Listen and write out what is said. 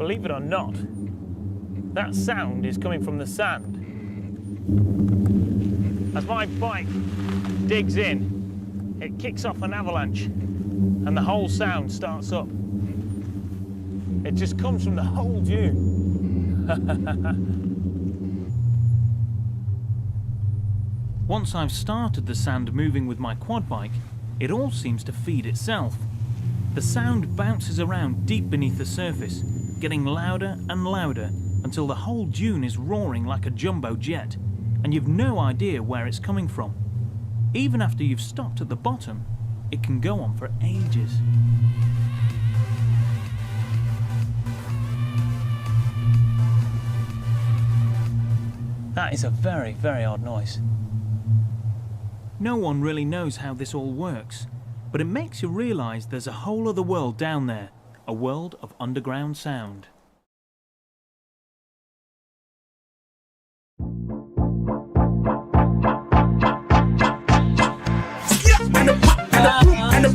Believe it or not, that sound is coming from the sand. As my bike digs in, it kicks off an avalanche and the whole sound starts up. It just comes from the whole dune. Once I've started the sand moving with my quad bike, it all seems to feed itself. The sound bounces around deep beneath the surface, getting louder and louder until the whole dune is roaring like a jumbo jet, and you've no idea where it's coming from. Even after you've stopped at the bottom, it can go on for ages. That is a very, very odd noise. No one really knows how this all works, but it makes you realise there's a whole other world down there, a world of underground sound. And a